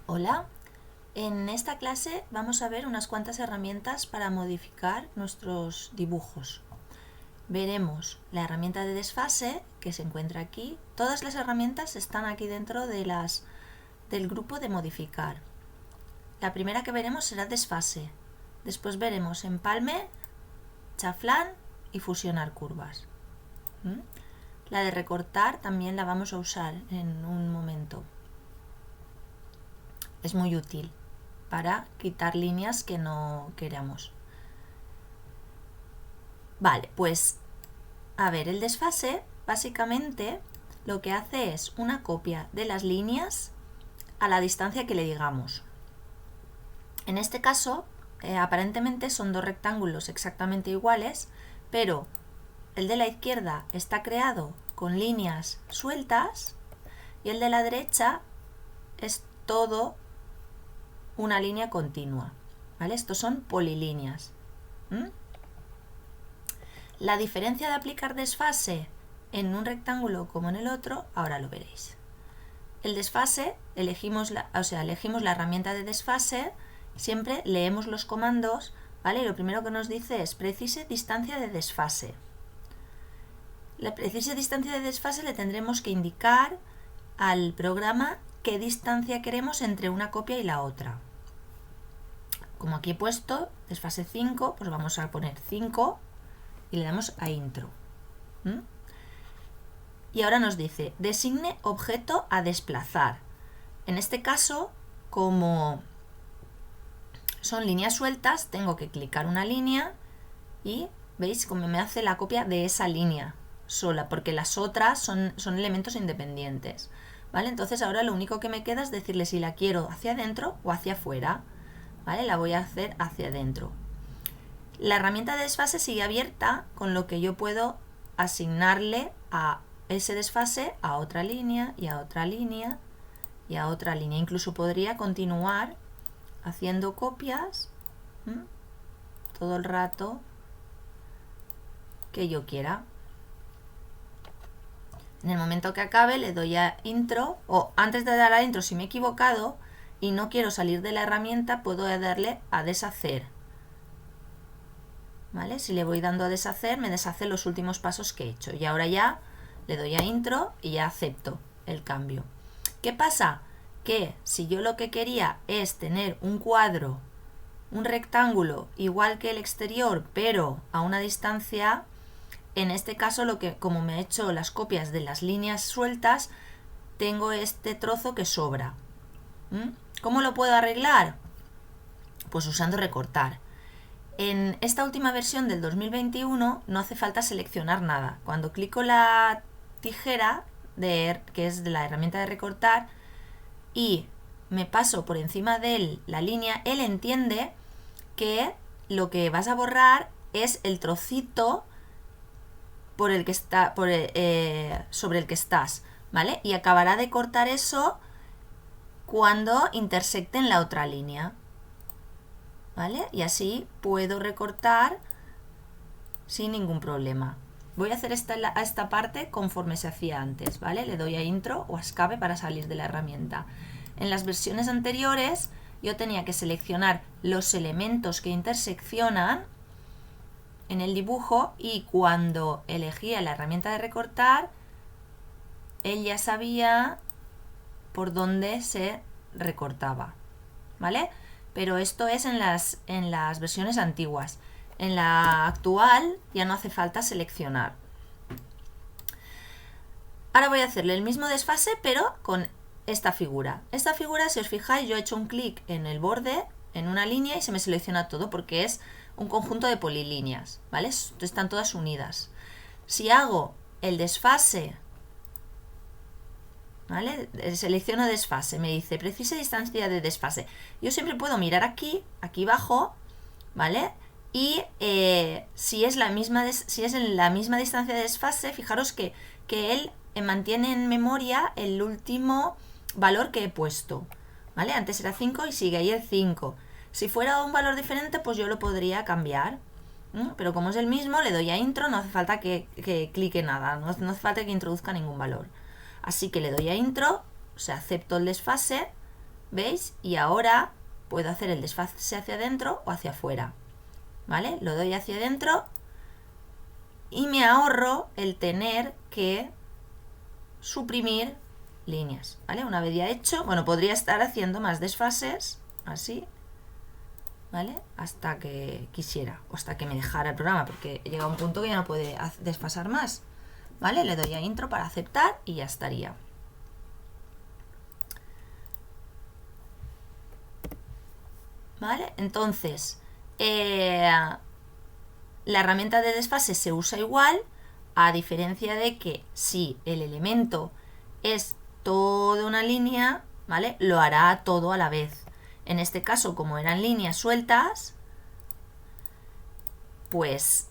Hola, en esta clase vamos a ver unas cuantas herramientas para modificar nuestros dibujos. Veremos la herramienta de desfase que se encuentra aquí. Todas las herramientas están aquí dentro del grupo de modificar. La primera que veremos será desfase. Después veremos empalme, chaflán y fusionar curvas. La de recortar también la vamos a usar en un momento. Es muy útil para quitar líneas que no queramos. Vale, pues a ver, el desfase básicamente lo que hace es una copia de las líneas a la distancia que le digamos. En este caso, aparentemente son dos rectángulos exactamente iguales, pero el de la izquierda está creado con líneas sueltas y el de la derecha es todo una línea continua, ¿vale? Estos son polilíneas. La diferencia de aplicar desfase en un rectángulo como en el otro, ahora lo veréis. El desfase, elegimos la herramienta de desfase, siempre leemos los comandos, ¿vale? Y lo primero que nos dice es precise distancia de desfase. La precise distancia de desfase le tendremos que indicar al programa qué distancia queremos entre una copia y la otra. Como aquí he puesto desfase 5, pues vamos a poner 5 y le damos a intro. Y ahora nos dice, designe objeto a desplazar. En este caso, como son líneas sueltas, tengo que clicar una línea y veis cómo me hace la copia de esa línea sola, porque las otras son elementos independientes. ¿Vale? Entonces ahora lo único que me queda es decirle si la quiero hacia adentro o hacia afuera. ¿Vale? La voy a hacer hacia adentro. La herramienta de desfase sigue abierta, con lo que yo puedo asignarle a ese desfase a otra línea y a otra línea y a otra línea. Incluso podría continuar haciendo copias todo el rato que yo quiera. En el momento que acabe le doy a intro, o antes de dar a intro, si me he equivocado y no quiero salir de la herramienta, puedo darle a deshacer. ¿Vale? Si le voy dando a deshacer, me deshace los últimos pasos que he hecho. Y ahora ya le doy a intro y ya acepto el cambio. ¿Qué pasa? Que si yo lo que quería es tener un cuadro, un rectángulo igual que el exterior, pero a una distancia, en este caso, como me he hecho las copias de las líneas sueltas, tengo este trozo que sobra. ¿Cómo lo puedo arreglar? Pues usando recortar. En esta última versión del 2021 no hace falta seleccionar nada. Cuando clico la tijera, que es de la herramienta de recortar, y me paso por encima de la línea, él entiende que lo que vas a borrar es el trocito sobre el que estás, ¿vale? Y acabará de cortar eso cuando intersecte en la otra línea, ¿vale? Y así puedo recortar sin ningún problema. Voy a hacer esta parte conforme se hacía antes, ¿vale? Le doy a intro o a escape para salir de la herramienta. En las versiones anteriores yo tenía que seleccionar los elementos que interseccionan en el dibujo y cuando elegía la herramienta de recortar, él ya sabía por dónde se recortaba, ¿vale? Pero esto es en las versiones antiguas. En la actual ya no hace falta seleccionar. Ahora voy a hacerle el mismo desfase, pero con esta figura. Esta figura, si os fijáis, yo he hecho un clic en el borde, en una línea, y se me selecciona todo porque es un conjunto de polilíneas, ¿vale? Están todas unidas. Si hago el desfase, ¿vale? Selecciono desfase, me dice precise distancia de desfase. Yo siempre puedo mirar aquí abajo, ¿vale? Y si es en la misma distancia de desfase, fijaros que él mantiene en memoria el último valor que he puesto, ¿vale? Antes era 5 y sigue ahí el 5. Si fuera un valor diferente, pues yo lo podría cambiar. Pero como es el mismo, le doy a intro, no hace falta que clique nada, no hace falta que introduzca ningún valor. Así que le doy a intro, o sea, acepto el desfase, ¿Veis? Y ahora puedo hacer el desfase hacia adentro o hacia afuera. ¿Vale? Lo doy hacia adentro y me ahorro el tener que suprimir líneas. ¿Vale? Una vez ya hecho, bueno, podría estar haciendo más desfases, así, ¿vale? Hasta que quisiera, o hasta que me dejara el programa, porque llega un punto que ya no puede desfasar más. ¿Vale? Le doy a intro para aceptar y ya estaría. ¿Vale? Entonces, la herramienta de desfase se usa igual, a diferencia de que si el elemento es toda una línea, ¿vale? Lo hará todo a la vez. En este caso, como eran líneas sueltas, pues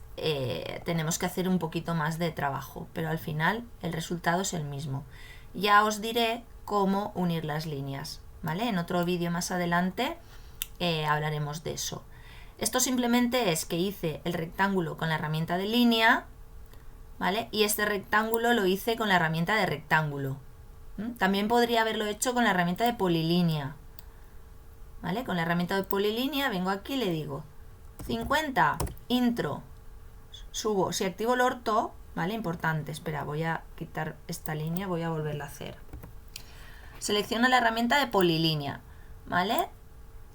tenemos que hacer un poquito más de trabajo, pero al final el resultado es el mismo. Ya os diré cómo unir las líneas, ¿vale? En otro vídeo más adelante hablaremos de eso. Esto simplemente es que hice el rectángulo con la herramienta de línea, ¿vale? Y este rectángulo lo hice con la herramienta de rectángulo. También podría haberlo hecho con la herramienta de polilínea, ¿vale? Con la herramienta de polilínea vengo aquí y le digo 50, intro, subo, si activo el orto, ¿vale? Importante, espera, voy a quitar esta línea, voy a volverla a hacer. Selecciono la herramienta de polilínea, ¿vale?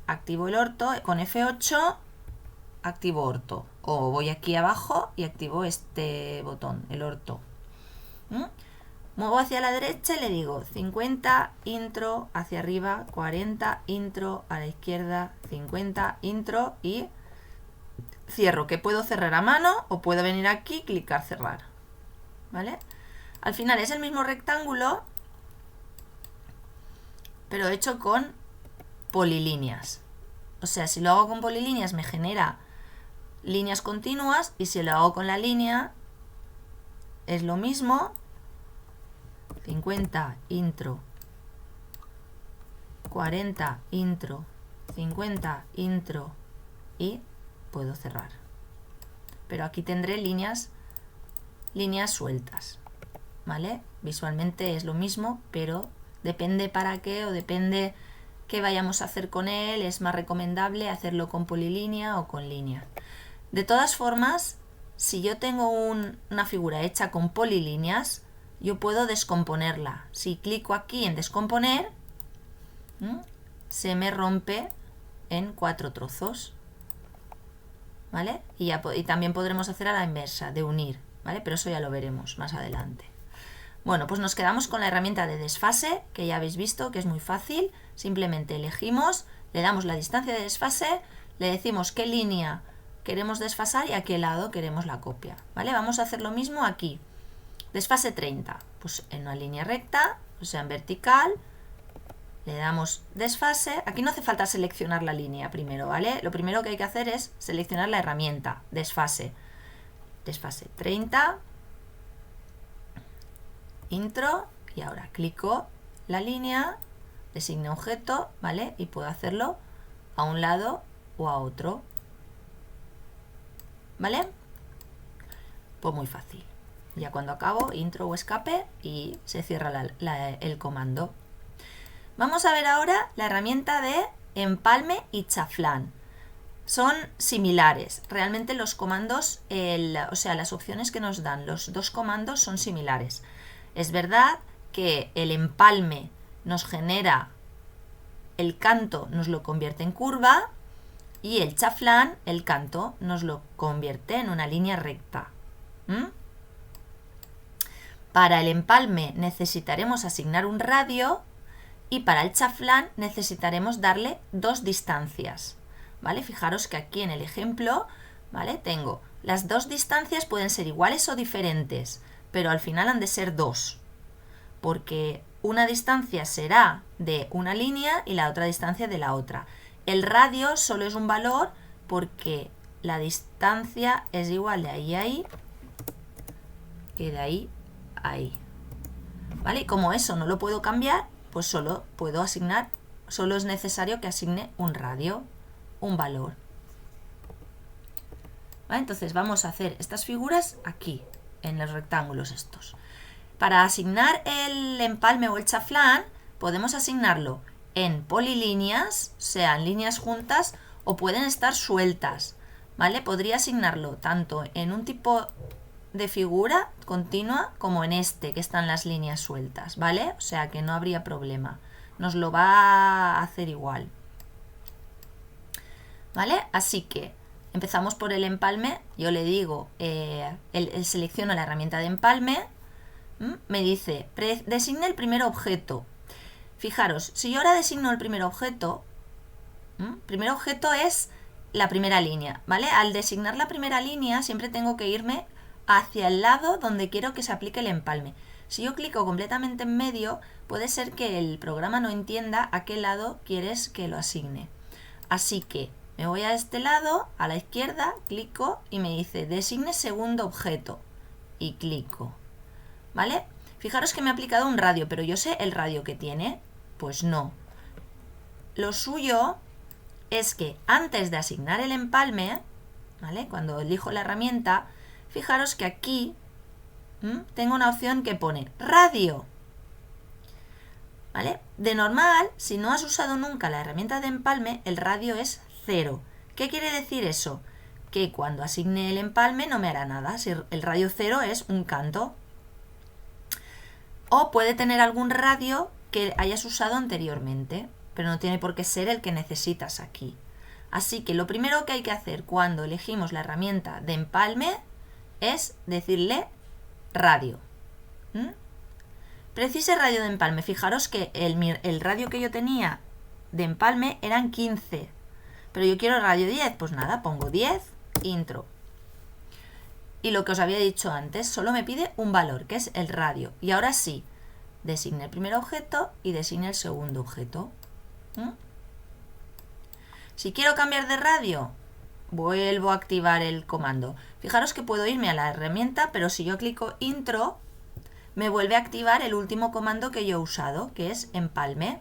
Activo el orto, con F8 activo orto, o voy aquí abajo y activo este botón, el orto. Muevo hacia la derecha y le digo 50, intro, hacia arriba, 40, intro, a la izquierda, 50, intro y cierro, que puedo cerrar a mano o puedo venir aquí, clicar cerrar, ¿vale? Al final es el mismo rectángulo, pero hecho con polilíneas. O sea, si lo hago con polilíneas me genera líneas continuas y si lo hago con la línea es lo mismo. 50, intro, 40, intro, 50, intro y puedo cerrar. Pero aquí tendré líneas sueltas, ¿vale? Visualmente es lo mismo, pero depende para qué o depende qué vayamos a hacer con él, es más recomendable hacerlo con polilínea o con línea. De todas formas, si yo tengo una figura hecha con polilíneas, yo puedo descomponerla. Si clico aquí en descomponer, se me rompe en 4 trozos, ¿vale? Y también podremos hacer a la inversa, de unir, ¿vale? Pero eso ya lo veremos más adelante. Bueno, pues nos quedamos con la herramienta de desfase, que ya habéis visto que es muy fácil. Simplemente elegimos, le damos la distancia de desfase, le decimos qué línea queremos desfasar y a qué lado queremos la copia, ¿vale? Vamos a hacer lo mismo aquí. Desfase 30, pues en una línea recta, o sea en vertical, le damos desfase. Aquí no hace falta seleccionar la línea primero, ¿vale? Lo primero que hay que hacer es seleccionar la herramienta, desfase. Desfase 30, intro, y ahora clico la línea, designo objeto, ¿vale? Y puedo hacerlo a un lado o a otro, ¿vale? Pues muy fácil. Ya cuando acabo, intro o escape y se cierra el comando. Vamos a ver ahora la herramienta de empalme y chaflán. Son similares. Realmente los comandos, o sea, las opciones que nos dan los dos comandos son similares. Es verdad que el empalme nos genera el canto, nos lo convierte en curva, y el chaflán, el canto, nos lo convierte en una línea recta. Para el empalme necesitaremos asignar un radio y para el chaflán necesitaremos darle 2 distancias, ¿vale? Fijaros que aquí en el ejemplo, ¿vale? Tengo las 2 distancias, pueden ser iguales o diferentes, pero al final han de ser 2, porque una distancia será de una línea y la otra distancia de la otra. El radio solo es un valor porque la distancia es igual de ahí a ahí y de ahí ahí, ¿vale? Y como eso no lo puedo cambiar, pues solo es necesario que asigne un radio, un valor, ¿vale? Entonces vamos a hacer estas figuras aquí, en los rectángulos estos. Para asignar el empalme o el chaflán, podemos asignarlo en polilíneas, sean líneas juntas o pueden estar sueltas, ¿vale? Podría asignarlo tanto en un tipo de figura continua como en este, que están las líneas sueltas, ¿vale? O sea que no habría problema. Nos lo va a hacer igual. ¿Vale? Así que empezamos por el empalme. Yo le digo, selecciono la herramienta de empalme. Me dice, designe el primer objeto. Fijaros, si yo ahora designo el primer objeto es la primera línea, ¿vale? Al designar la primera línea siempre tengo que irme hacia el lado donde quiero que se aplique el empalme. Si yo clico completamente en medio, puede ser que el programa no entienda a qué lado quieres que lo asigne. Así que me voy a este lado, a la izquierda, clico y me dice designe segundo objeto. Y clico. ¿Vale? Fijaros que me ha aplicado un radio, pero yo sé el radio que tiene. Pues no. Lo suyo es que antes de asignar el empalme, ¿vale? Cuando elijo la herramienta, fijaros que aquí tengo una opción que pone radio. ¿Vale? De normal, si no has usado nunca la herramienta de empalme, el radio es 0. ¿Qué quiere decir eso? Que cuando asigne el empalme no me hará nada. Si el radio 0 es un canto. O puede tener algún radio que hayas usado anteriormente, pero no tiene por qué ser el que necesitas aquí. Así que lo primero que hay que hacer cuando elegimos la herramienta de empalme es decirle radio. Precise radio de empalme. Fijaros que el radio que yo tenía de empalme eran 15. Pero yo quiero radio 10. Pues nada, pongo 10, intro. Y lo que os había dicho antes, solo me pide un valor, que es el radio. Y ahora sí, designe el primer objeto y designe el segundo objeto. Si quiero cambiar de radio, vuelvo a activar el comando. Fijaros que puedo irme a la herramienta, pero si yo clico intro, me vuelve a activar el último comando que yo he usado, que es empalme.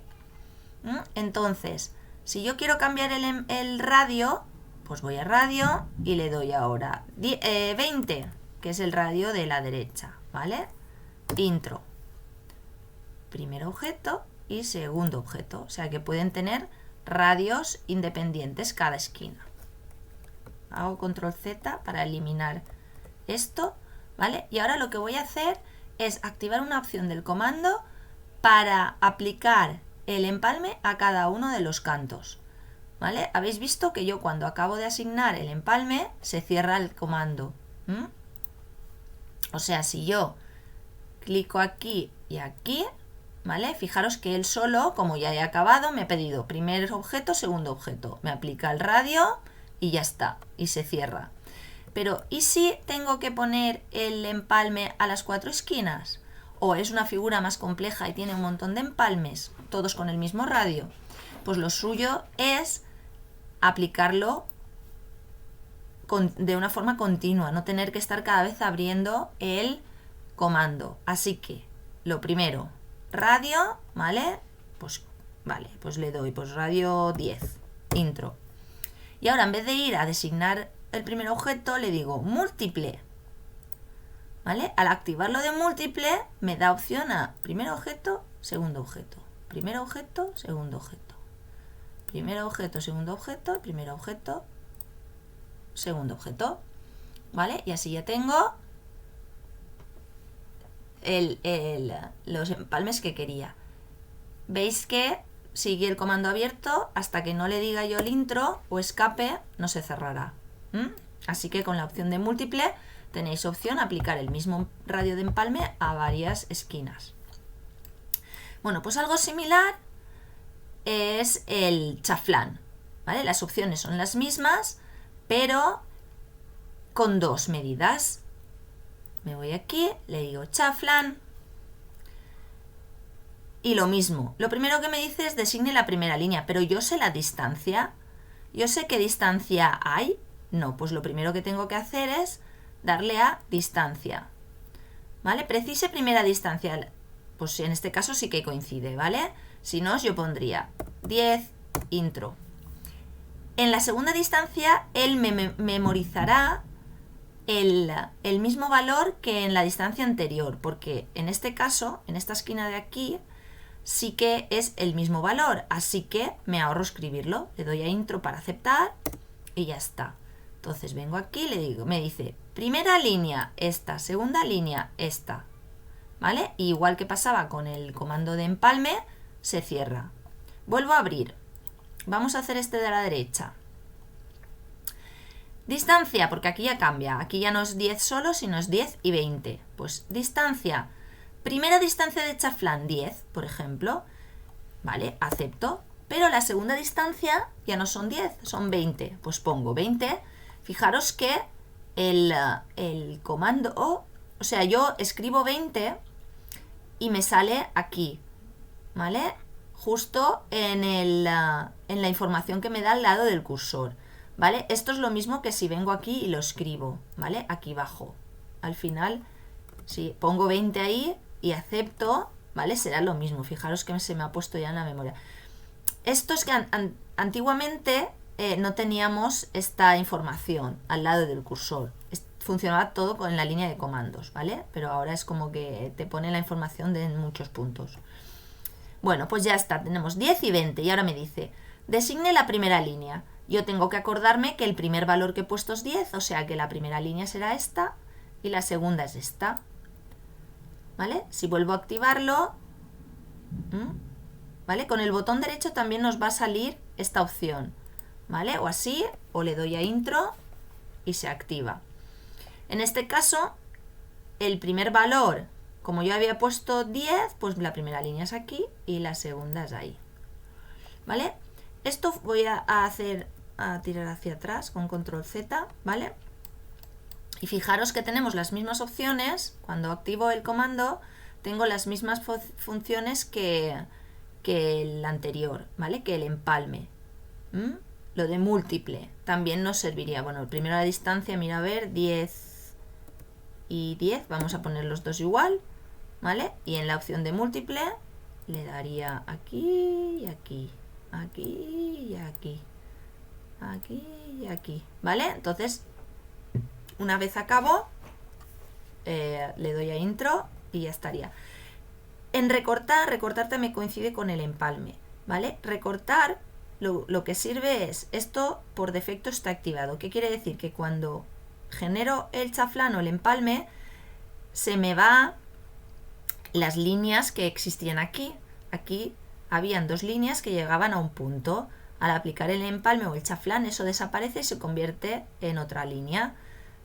Entonces, si yo quiero cambiar el radio, pues voy a radio y le doy ahora 20, que es el radio de la derecha, ¿vale? Intro. Primer objeto y segundo objeto. O sea que pueden tener radios independientes cada esquina. Hago control Z para eliminar esto, ¿vale? Y ahora lo que voy a hacer es activar una opción del comando para aplicar el empalme a cada uno de los cantos, ¿vale? Habéis visto que yo cuando acabo de asignar el empalme se cierra el comando. O sea, si yo clico aquí y aquí, ¿vale? Fijaros que él solo, como ya he acabado, me ha pedido primer objeto, segundo objeto. Me aplica el radio y ya está, y se cierra. Pero, ¿y si tengo que poner el empalme a las 4 esquinas? ¿O es una figura más compleja y tiene un montón de empalmes, todos con el mismo radio? Pues lo suyo es aplicarlo de una forma continua, no tener que estar cada vez abriendo el comando. Así que, lo primero, radio, ¿vale? Pues le doy radio 10, intro. Y ahora en vez de ir a designar el primer objeto, le digo múltiple, ¿vale? Al activarlo de múltiple, me da opción a primer objeto, segundo objeto, primer objeto, segundo objeto, primer objeto, segundo objeto, primer objeto, segundo objeto, ¿vale? Y así ya tengo los empalmes que quería. Veis que sigue el comando abierto hasta que no le diga yo el intro o escape, no se cerrará. Así que con la opción de múltiple tenéis opción a aplicar el mismo radio de empalme a varias esquinas. Bueno, pues algo similar es el chaflán, ¿vale? Las opciones son las mismas, pero con dos medidas. Me voy aquí, le digo chaflán y lo mismo. Lo primero que me dice es designe la primera línea, pero yo sé la distancia. ¿Yo sé qué distancia hay? No, pues lo primero que tengo que hacer es darle a distancia, ¿vale? Precise primera distancia, pues en este caso sí que coincide, ¿vale? Si no, yo pondría 10, intro. En la segunda distancia, él me memorizará el mismo valor que en la distancia anterior, porque en este caso, en esta esquina de aquí, sí que es el mismo valor, así que me ahorro escribirlo. Le doy a intro para aceptar y ya está. Entonces vengo aquí y le digo, me dice, primera línea esta, segunda línea esta, ¿vale? Y igual que pasaba con el comando de empalme, se cierra. Vuelvo a abrir. Vamos a hacer este de la derecha. Distancia, porque aquí ya cambia. Aquí ya no es 10 solo, sino es 10 y 20. Pues distancia. Primera distancia de chaflán, 10, por ejemplo. Vale, acepto. Pero la segunda distancia ya no son 10, son 20. Pues pongo 20. Fijaros que el comando, o sea, yo escribo 20 y me sale aquí, ¿vale? Justo en la información que me da al lado del cursor, ¿vale? Esto es lo mismo que si vengo aquí y lo escribo, ¿vale? Aquí abajo. Al final, si pongo 20 ahí y acepto, ¿vale? Será lo mismo. Fijaros que se me ha puesto ya en la memoria. Esto es que antiguamente no teníamos esta información al lado del cursor. Funcionaba todo con la línea de comandos, ¿vale? Pero ahora es como que te pone la información en muchos puntos. Bueno, pues ya está, tenemos 10 y 20 y ahora me dice, designe la primera línea. Yo tengo que acordarme que el primer valor que he puesto es 10, o sea que la primera línea será esta y la segunda es esta. ¿Vale? Si vuelvo a activarlo, ¿vale? Con el botón derecho también nos va a salir esta opción, ¿vale? O así, o le doy a intro y se activa. En este caso, el primer valor, como yo había puesto 10, pues la primera línea es aquí y la segunda es ahí, ¿vale? Esto voy a tirar hacia atrás con control Z, ¿vale? Y fijaros que tenemos las mismas opciones. Cuando activo el comando tengo las mismas funciones que el anterior, ¿vale? Que el empalme. Lo de múltiple también nos serviría. Bueno, primero la distancia, mira a ver, 10 y 10, vamos a poner los dos igual, ¿vale? Y en la opción de múltiple le daría aquí y aquí, aquí y aquí, aquí y aquí, ¿vale? Entonces, una vez acabo, le doy a intro y ya estaría. En recortar también coincide con el empalme, ¿vale? Recortar lo que sirve es, esto por defecto está activado. ¿Qué quiere decir? Que cuando genero el chaflán o el empalme, se me va las líneas que existían aquí. Aquí habían dos líneas que llegaban a un punto. Al aplicar el empalme o el chaflán, eso desaparece y se convierte en otra línea.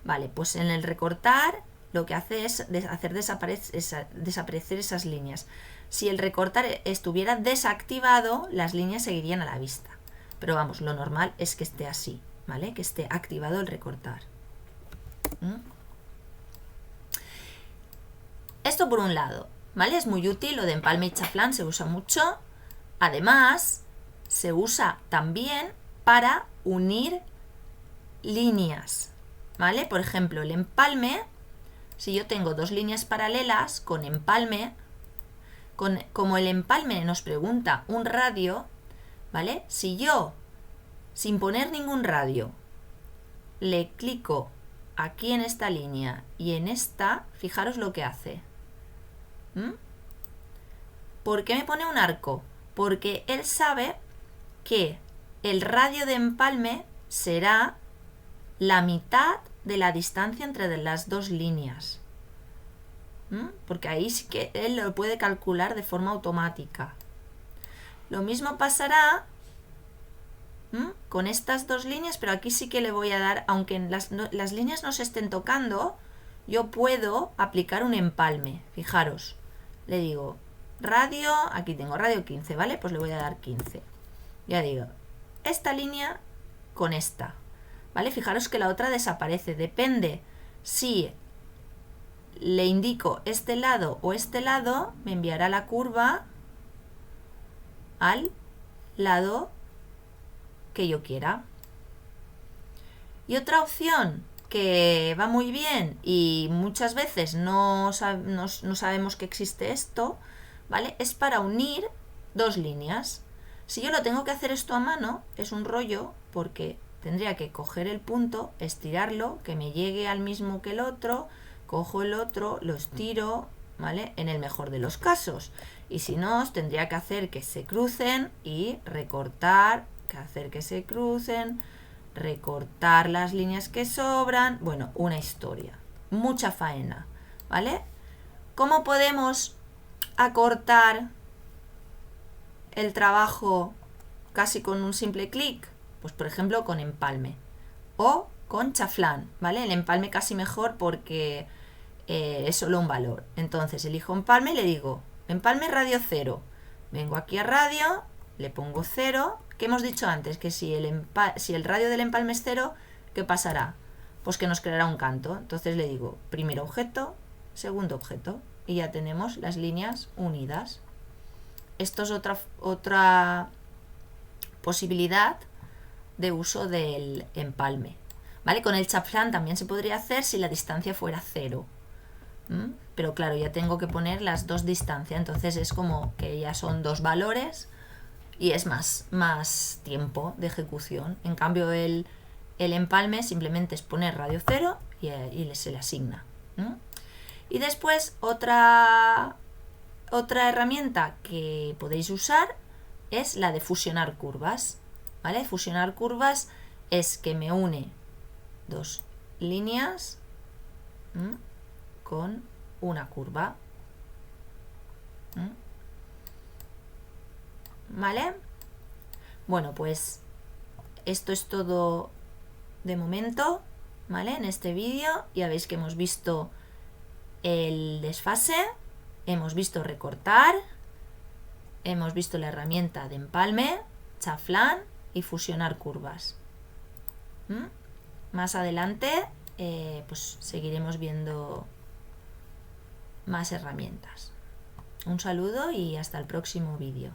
Vale, pues en el recortar lo que hace es hacer desaparecer esas líneas. Si el recortar estuviera desactivado, las líneas seguirían a la vista. Pero vamos, lo normal es que esté así, ¿vale? Que esté activado el recortar. Esto por un lado, ¿vale? Es muy útil, lo de empalme y chaflán se usa mucho. Además, se usa también para unir líneas, ¿vale? Por ejemplo, el empalme, si yo tengo dos líneas paralelas con empalme, como el empalme nos pregunta un radio, ¿vale? Si yo, sin poner ningún radio, le clico aquí en esta línea y en esta, fijaros lo que hace. ¿Por qué me pone un arco? Porque él sabe que el radio de empalme será la mitad de la distancia entre las dos líneas. Porque ahí sí que él lo puede calcular de forma automática. Lo mismo pasará con estas dos líneas, pero aquí sí que le voy a dar, aunque las líneas no se estén tocando, yo puedo aplicar un empalme. Fijaros, le digo radio, aquí tengo radio 15, ¿vale? Pues le voy a dar 15. Ya digo, esta línea con esta, ¿vale? Fijaros que la otra desaparece. Depende si le indico este lado o este lado, me enviará la curva al lado que yo quiera. Y otra opción que va muy bien y muchas veces no sabemos que existe esto, ¿vale? Es para unir dos líneas. Si yo lo tengo que hacer esto a mano, es un rollo porque tendría que coger el punto, estirarlo, que me llegue al mismo que el otro, cojo el otro, lo estiro, ¿vale? En el mejor de los casos. Y si no, os tendría que hacer que se crucen y recortar, hacer que se crucen, recortar las líneas que sobran. Bueno, una historia. Mucha faena, ¿vale? ¿Cómo podemos acortar el trabajo casi con un simple clic? Pues por ejemplo con empalme o con chaflán, ¿vale? El empalme casi mejor porque es solo un valor. Entonces elijo empalme y le digo empalme radio 0. Vengo aquí a radio, le pongo 0. ¿Qué hemos dicho antes? Que si el radio del empalme es 0, ¿qué pasará? Pues que nos creará un canto. Entonces le digo primer objeto, segundo objeto y ya tenemos las líneas unidas. Esto es otra posibilidad de uso del empalme, ¿vale? Con el chaflán también se podría hacer si la distancia fuera 0. Pero claro, ya tengo que poner las dos distancias, entonces es como que ya son dos valores y es más tiempo de ejecución. En cambio el empalme simplemente es poner radio 0 y se le asigna. Y después otra herramienta que podéis usar es la de fusionar curvas, ¿vale? Fusionar curvas es que me une dos líneas con una curva, ¿vale? Bueno, pues esto es todo de momento, ¿vale? En este vídeo ya veis que hemos visto el desfase, hemos visto recortar, hemos visto la herramienta de empalme, chaflán y fusionar curvas. Más adelante pues seguiremos viendo más herramientas. Un saludo y hasta el próximo vídeo.